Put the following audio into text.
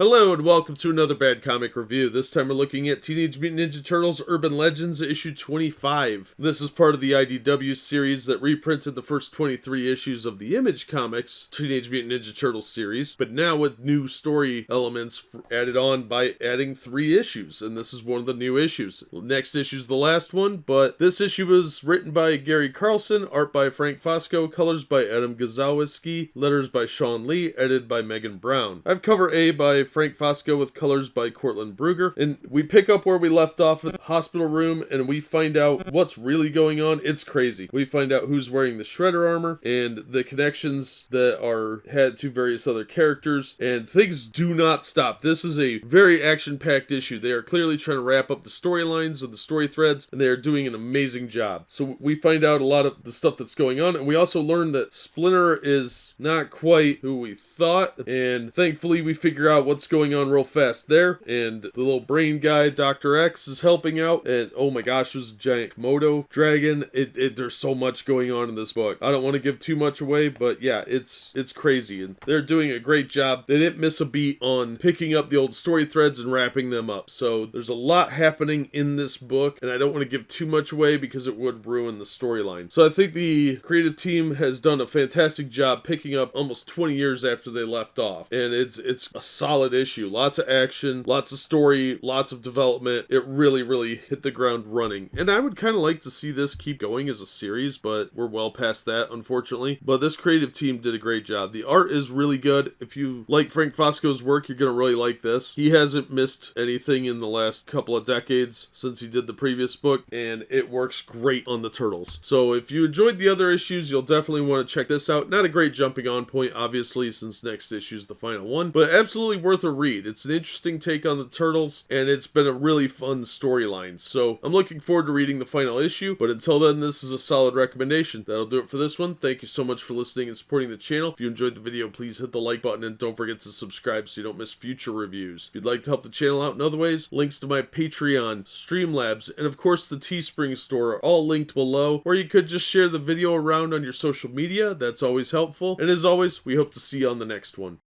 Hello and welcome to another Bad Comic Review. This time we're looking at Teenage Mutant Ninja Turtles Urban Legends issue 25. This is part of the IDW series that reprinted the first 23 issues of the Image Comics Teenage Mutant Ninja Turtles series, but now with new story elements added on by adding 3 issues, and this is one of the new issues. Next issue is the last one, but this issue was written by Gary Carlson, art by Frank Fosco, colors by Adam Guzowski, letters by Shawn Lee, edited by Megan Brown. I have cover A by Frank Fosco with colors by Courtland Brugger, and we pick up where we left off at the hospital room and we find out what's really going on. It's crazy. We find out who's wearing the Shredder armor and the connections that are had to various other characters, and things do not stop. This is a very action-packed issue. They are clearly trying to wrap up the storylines and the story threads, and they are doing an amazing job. So we find out a lot of the stuff that's going on, and we also learn that Splinter is not quite who we thought, and thankfully we figure out what's going on real fast there, and the little brain guy, Dr. X, is helping out, and oh my gosh, there's a giant Komodo dragon. There's so much going on in this book. I don't want to give too much away, but yeah, it's crazy, and they're doing a great job. They didn't miss a beat on picking up the old story threads and wrapping them up, so there's a lot happening in this book, and I don't want to give too much away because it would ruin the storyline. So I think the creative team has done a fantastic job picking up almost 20 years after they left off, and it's a solid issue. Lots of action, lots of story, lots of development. It really hit the ground running, and I would kind of like to see this keep going as a series, but we're well past that, unfortunately. But this creative team did a great job. The art is really good. If you like Frank Fosco's work, you're gonna really like this. He hasn't missed anything in the last couple of decades since he did the previous book, and it works great on the Turtles. So if you enjoyed the other issues, you'll definitely want to check this out. Not a great jumping on point, obviously, since next issue is the final one, but absolutely worth a read. It's an interesting take on the Turtles, and it's been a really fun storyline. So I'm looking forward to reading the final issue, but until then, this is a solid recommendation. That'll do it for this one. Thank you so much for listening and supporting the channel. If you enjoyed the video, please hit the like button and don't forget to subscribe so you don't miss future reviews. If you'd like to help the channel out in other ways, links to my Patreon, Streamlabs, and of course the Teespring store are all linked below, or you could just share the video around on your social media. That's always helpful. And as always, we hope to see you on the next one.